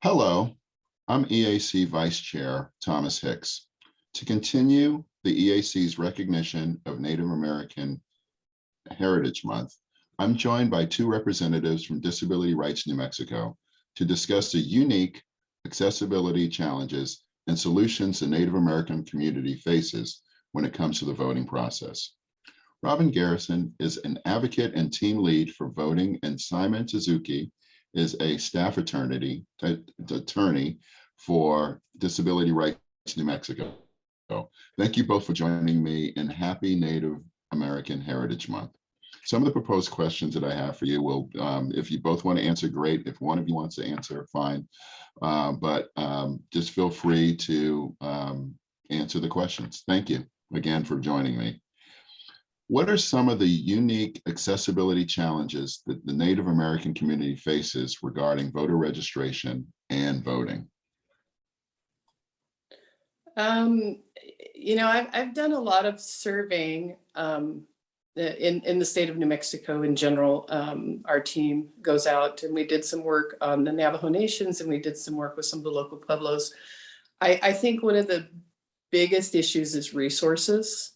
Hello, I'm EAC Vice Chair Thomas Hicks. To continue the EAC's recognition of Native American Heritage Month, I'm joined by two representatives from Disability Rights New Mexico to discuss the unique accessibility challenges and solutions the Native American community faces when it comes to the voting process. Robin Garrison is an advocate and team lead for voting, and Simon Suzuki is a staff attorney for Disability Rights New Mexico. Thank you both for joining me, and happy Native American Heritage Month. Some of the proposed questions that I have for you will, if you both want to answer, great. If one of you wants to answer, fine. But just feel free to answer the questions. Thank you again for joining me. What are some of the unique accessibility challenges that the Native American community faces regarding voter registration and voting? I've done a lot of surveying in the state of New Mexico in general. Our team goes out and we did some work on the Navajo Nations, and we did some work with some of the local pueblos. I think one of the biggest issues is resources.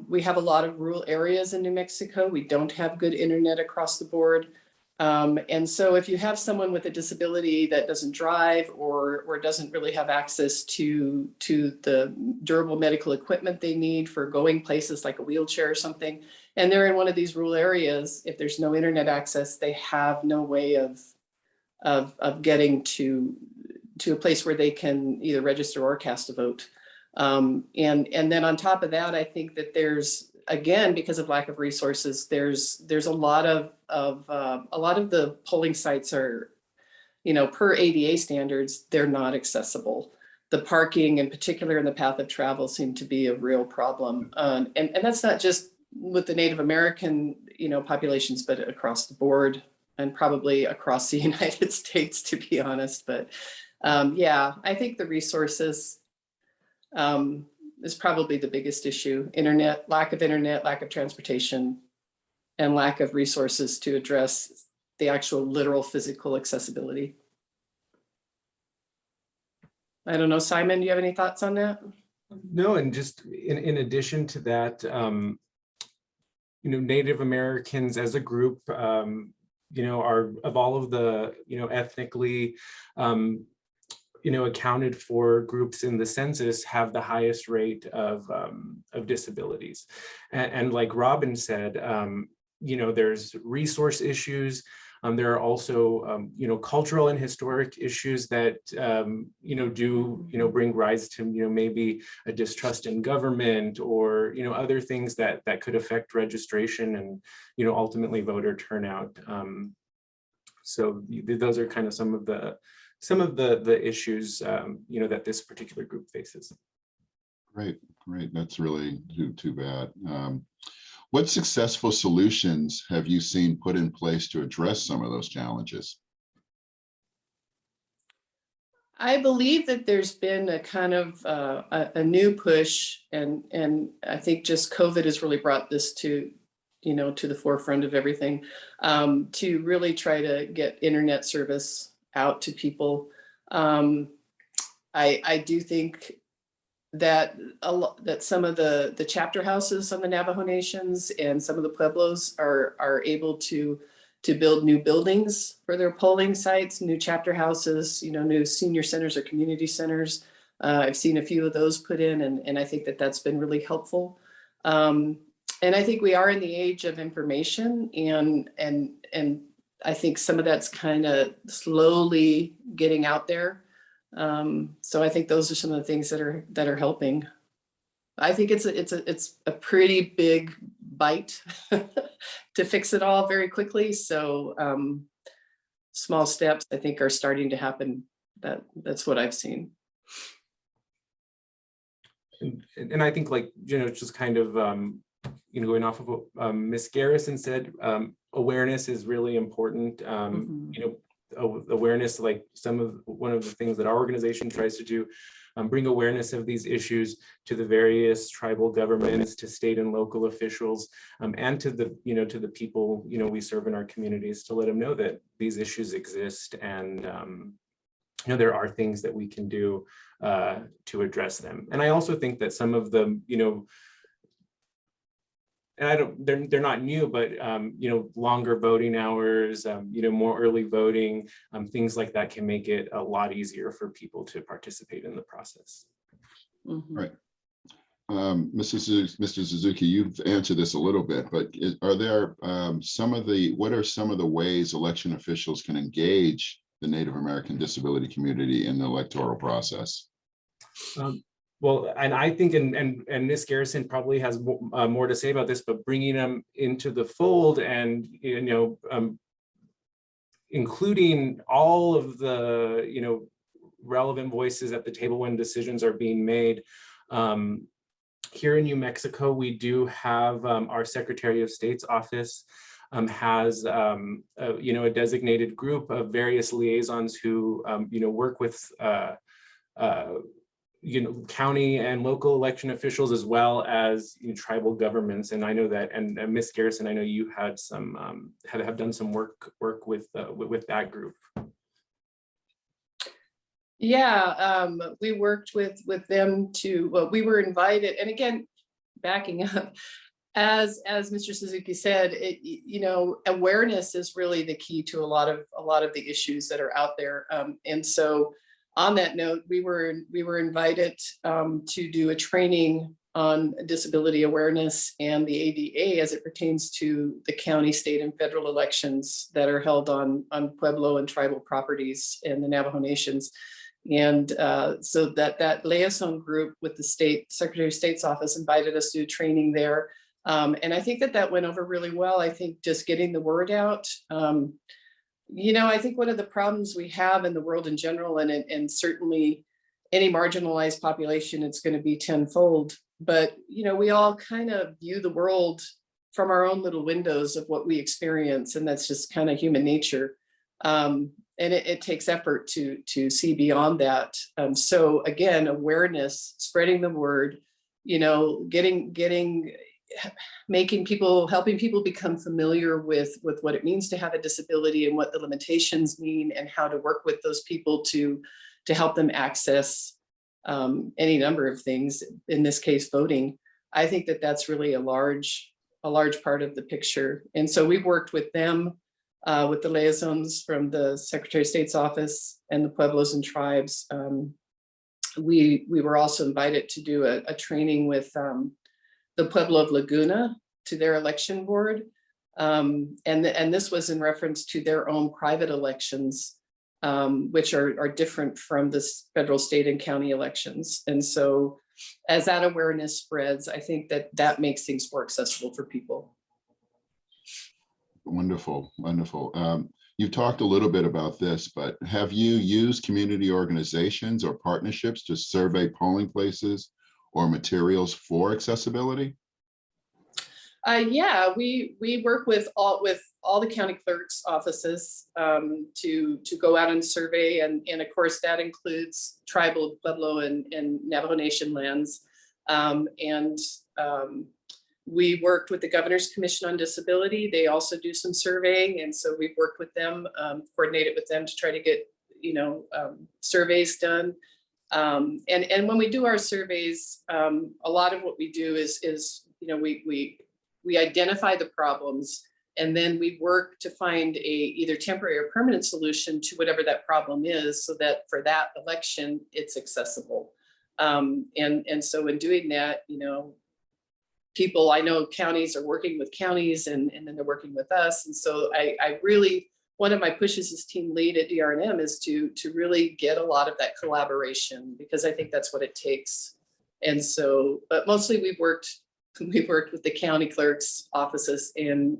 We have a lot of rural areas in New Mexico. We don't have good internet across the board. And so if you have someone with a disability that doesn't drive or doesn't really have access to the durable medical equipment they need for going places like a wheelchair or something, and they're in one of these rural areas, if there's no internet access, they have no way of getting to a place where they can either register or cast a vote. And then on top of that, I think that there's, again, because of lack of resources, there's a lot of the polling sites are, per ADA standards, they're not accessible. The parking, in particular in the path of travel, seem to be a real problem. And that's not just with the Native American, populations, but across the board and probably across the United States, to be honest. But yeah, I think the resources is probably the biggest issue. Lack of transportation, and lack of resources to address the actual literal physical accessibility. I don't know, Simon, do you have any thoughts on that? No, and just in addition to that, Native Americans as a group, are of all of the, ethnically, accounted for groups in the census, have the highest rate of disabilities. And like Robin said, there's resource issues. There are also, cultural and historic issues that, do, bring rise to, maybe a distrust in government or, other things that could affect registration and, ultimately voter turnout. So those are kind of some of the issues, that this particular group faces. Great. That's really too bad. What successful solutions have you seen put in place to address some of those challenges? I believe that there's been a kind of a new push, and I think just COVID has really brought this to the forefront of everything, to really try to get internet service out to people. I do think that that some of the chapter houses on the Navajo Nations and some of the pueblos are able to build new buildings for their polling sites, new chapter houses, new senior centers or community centers. I've seen a few of those put in, and I think that that's been really helpful. And I think we are in the age of information, and I think some of that's kind of slowly getting out there. So I think those are some of the things that are helping. I think it's a pretty big bite to fix it all very quickly. So small steps, I think, are starting to happen. That's what I've seen. And I think, just kind of going off of what Ms. Garrison said, awareness is really important. Awareness, like one of the things that our organization tries to do, bring awareness of these issues to the various tribal governments, to state and local officials, and to the people we serve in our communities, to let them know that these issues exist, and there are things that we can do to address them. And I also think that some of the, and they're not new, but longer voting hours, more early voting, things like that can make it a lot easier for people to participate in the process. Mhm. Right. Mr. Suzuki, you've answered this a little bit, but are there what are some of the ways election officials can engage the Native American disability community in the electoral process? Well, and I think, and Ms. Garrison probably has more to say about this, but bringing them into the fold and, including all of the, relevant voices at the table when decisions are being made. Here in New Mexico, we do have our Secretary of State's office has a designated group of various liaisons who work with county and local election officials, as well as tribal governments. And I know that, and Ms. Garrison, I know you had some have done some work with that group. Yeah, we worked with them to, well, we were invited, and again, backing up, as Mr. Suzuki said, awareness is really the key to a lot of the issues that are out there. And so on that note, we were invited to do a training on disability awareness and the ADA as it pertains to the county, state, and federal elections that are held on Pueblo and tribal properties in the Navajo Nations. And so that liaison group with the Secretary of State's office invited us to do training there. And I think that went over really well. I think just getting the word out. I think one of the problems we have in the world in general, and certainly any marginalized population, it's going to be tenfold. But, we all kind of view the world from our own little windows of what we experience. And that's just kind of human nature. And it takes effort to see beyond that. So again, awareness, spreading the word, helping people become familiar with what it means to have a disability and what the limitations mean, and how to work with those people to help them access any number of things, in this case, voting. I think that's really a large part of the picture. And so we've worked with them, with the liaisons from the Secretary of State's office and the Pueblos and tribes. We were also invited to do a training with the Pueblo of Laguna, to their election board. And this was in reference to their own private elections, which are different from the federal, state, and county elections. And so as that awareness spreads, I think that makes things more accessible for people. Wonderful, wonderful. You've talked a little bit about this, but have you used community organizations or partnerships to survey polling places or materials for accessibility? Yeah, we work with all the county clerks' offices to go out and survey, and of course that includes tribal, Pueblo, and Navajo Nation lands. We worked with the Governor's Commission on Disability. They also do some surveying, and so we've worked with them, coordinated with them to try to get surveys done. And when we do our surveys, a lot of what we do is we identify the problems, and then we work to find either temporary or permanent solution to whatever that problem is, so that for that election it's accessible. And so in doing that, people, I know counties are working with counties, and then they're working with us. And so I really, one of my pushes as team lead at DRNM is to really get a lot of that collaboration, because I think that's what it takes. And so, but mostly we've worked with the county clerks' offices and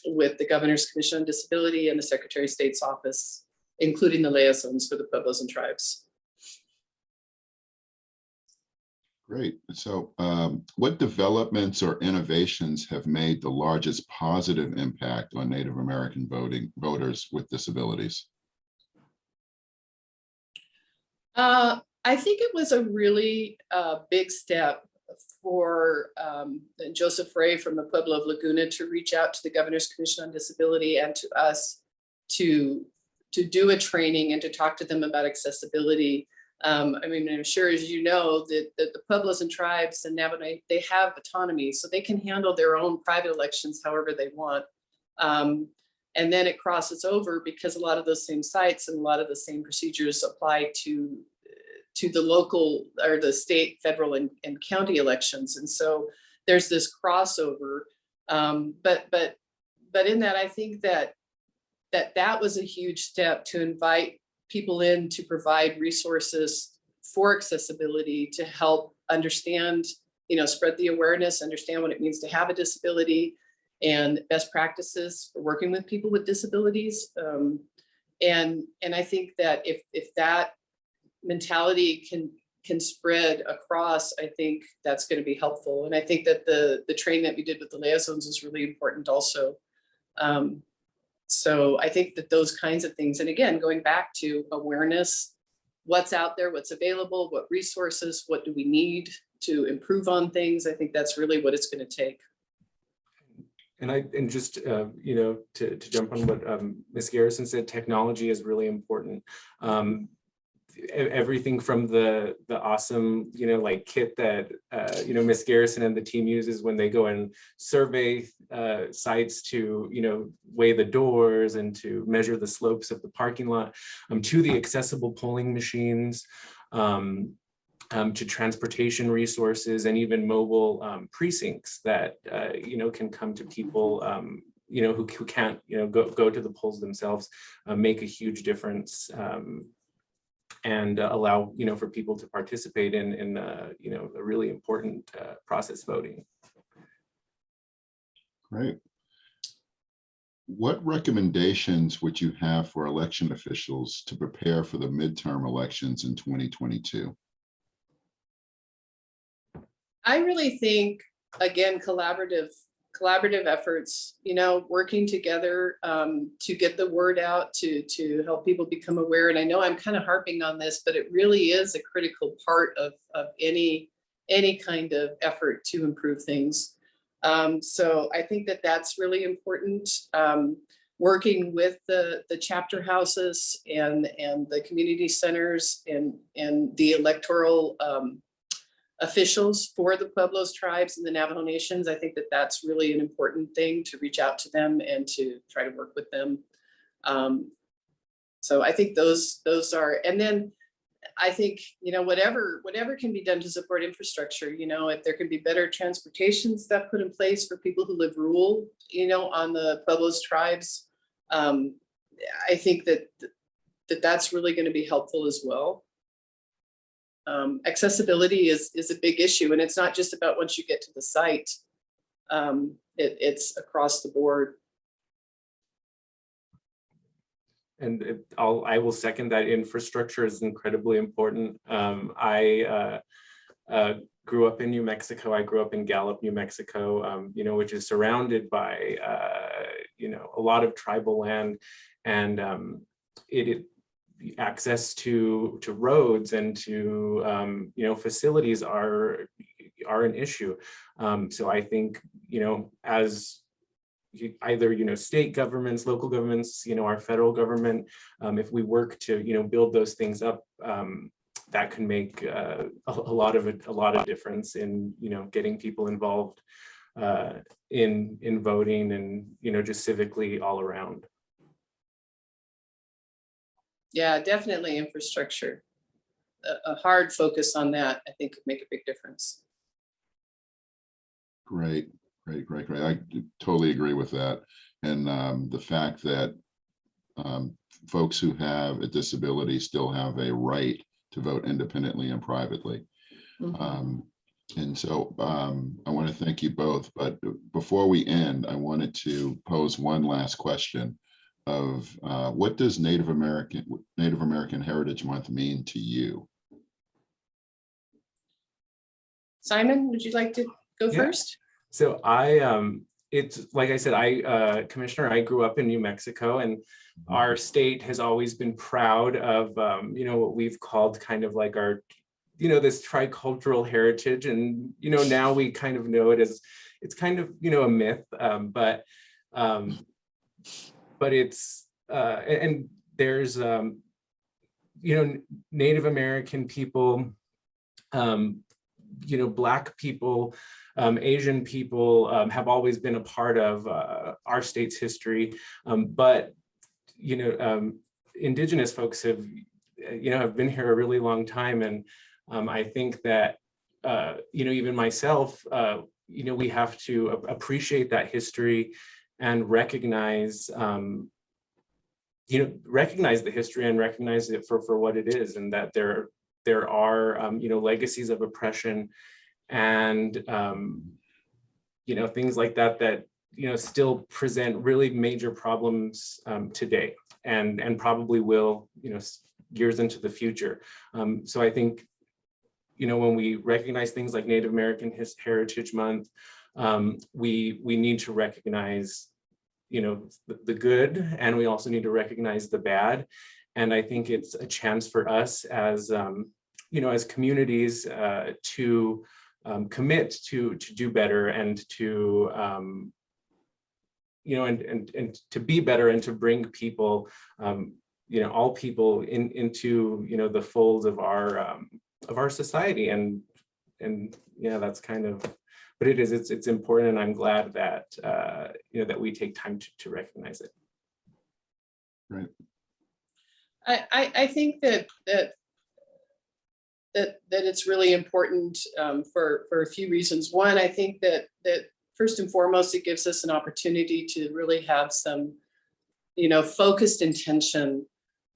with the Governor's Commission on Disability and the Secretary of State's office, including the liaisons for the Pueblos and tribes. Great. So what developments or innovations have made the largest positive impact on Native American voters with disabilities? I think it was a really big step for Joseph Ray from the Pueblo of Laguna to reach out to the Governor's Commission on Disability and to us to do a training and to talk to them about accessibility. I mean, I'm sure, as you know, that the Pueblos and tribes and Navajo, they have autonomy, so they can handle their own private elections however they want. And then it crosses over because a lot of those same sites and a lot of the same procedures apply to the local or the state, federal, and county elections. And so there's this crossover. But in that, I think that was a huge step to invite people in to provide resources for accessibility, to help understand, spread the awareness, understand what it means to have a disability, and best practices for working with people with disabilities. And I think that if that mentality can spread across, I think that's going to be helpful. And I think that the training that we did with the liaisons is really important also. So I think that those kinds of things, and again, going back to awareness, what's out there, what's available, what resources, what do we need to improve on things, I think that's really what it's going to take. And just to jump on what Ms. Garrison said, technology is really important. Everything from the awesome like kit that Ms. Garrison and the team uses when they go and survey sites to weigh the doors and to measure the slopes of the parking lot, to the accessible polling machines, to transportation resources, and even mobile precincts that can come to people who can't go to the polls themselves, make a huge difference. And allow for people to participate in a really important process voting. Great. What recommendations would you have for election officials to prepare for the midterm elections in 2022? I really think, again, collaborative efforts, working together to get the word out, to help people become aware. And I know I'm kind of harping on this, but it really is a critical part of any kind of effort to improve things. So I think that that's really important. Working with the chapter houses and the community centers and the electoral officials for the Pueblos, tribes, and the Navajo nations. I think that that's really an important thing, to reach out to them and to try to work with them. So I think those are, and then I think, whatever can be done to support infrastructure, if there can be better transportation stuff put in place for people who live rural, on the Pueblos, tribes, I think that's really going to be helpful as well. Accessibility is a big issue, and it's not just about once you get to the site. It's across the board. And I will second that. Infrastructure is incredibly important. I grew up in New Mexico. I grew up in Gallup, New Mexico, which is surrounded by a lot of tribal land, and access to roads and to facilities are an issue. So I think as either state governments, local governments, our federal government, if we work to build those things up, that can make a lot of difference in getting people involved in voting and just civically all around. Yeah, definitely infrastructure. A hard focus on that, I think, could make a big difference. Great. I totally agree with that. And the fact that folks who have a disability still have a right to vote independently and privately. Mm-hmm. And so I want to thank you both. But before we end, I wanted to pose one last question of what does Native American Heritage Month mean to you? Simon, would you like to go first? So it's like I said, Commissioner, I grew up in New Mexico, and our state has always been proud of, what we've called kind of like our, this tricultural heritage. And, now we kind of know it as, it's kind of, a myth, but it's, and there's, Native American people, Black people, Asian people have always been a part of our state's history, but Indigenous folks have been here a really long time, and I think that even myself, we have to appreciate that history and recognize recognize the history and recognize it for what it is, and that there are legacies of oppression and things like that still present really major problems today, and probably will years into the future. So I think when we recognize things like Native American Heritage Month, we need to recognize the good, and we also need to recognize the bad. And I think it's a chance for us as as communities to commit to do better, and to and to be better, and to bring people all people into the fold of our society. And that's kind of, but it's important, and I'm glad that that we take time to recognize it. Right. I think that it's really important for a few reasons. One, I think that first and foremost, it gives us an opportunity to really have some focused intention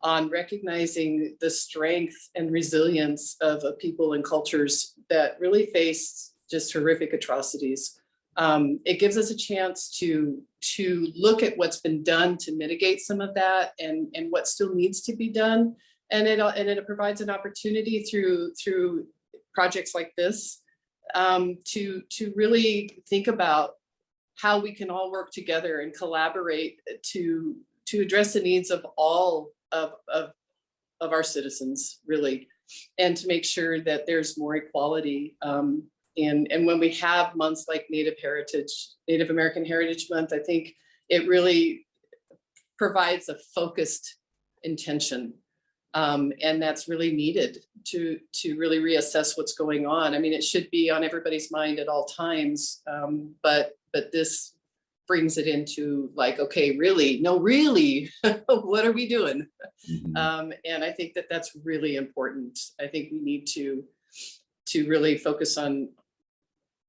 on recognizing the strength and resilience of people and cultures that really face just horrific atrocities. It gives us a chance to look at what's been done to mitigate some of that, and what still needs to be done. And it provides an opportunity through projects like this to really think about how we can all work together and collaborate to address the needs of all of our citizens, really, and to make sure that there's more equality. And when we have months like Native American Heritage Month, I think it really provides a focused intention. And that's really needed to really reassess what's going on. I mean, it should be on everybody's mind at all times, but this brings it into like, okay, really, what are we doing? Mm-hmm. And I think that that's really important. I think we need to really focus on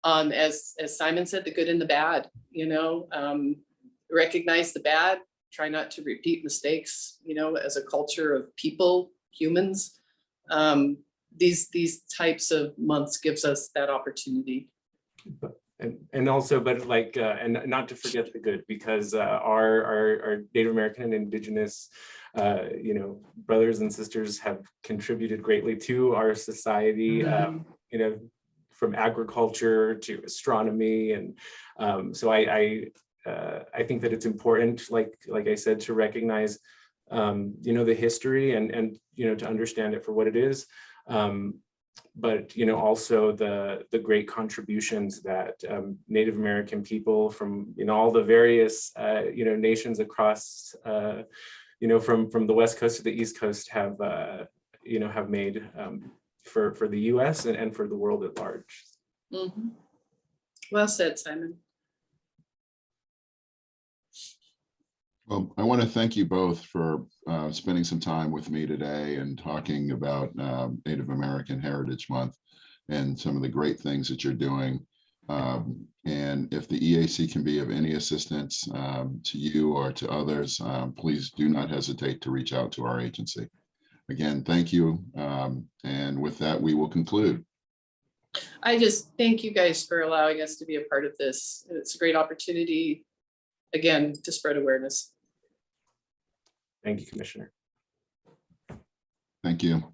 as Simon said, the good and the bad. Recognize the bad. Try not to repeat mistakes, as a culture of people, humans. These types of months gives us that opportunity. And also, but like, and not to forget the good, because our Native American and Indigenous, brothers and sisters have contributed greatly to our society, Mm-hmm. From agriculture to astronomy. And so I think that it's important, like I said, to recognize, the history and to understand it for what it is. But also the great contributions that Native American people from all the various nations across from the West Coast to the East Coast have made for the U.S. and for the world at large. Mm-hmm. Well said, Simon. Well, I want to thank you both for spending some time with me today and talking about Native American Heritage Month and some of the great things that you're doing. And if the EAC can be of any assistance to you or to others, please do not hesitate to reach out to our agency. Again, thank you. And with that, we will conclude. I just thank you guys for allowing us to be a part of this. It's a great opportunity, again, to spread awareness. Thank you, Commissioner. Thank you.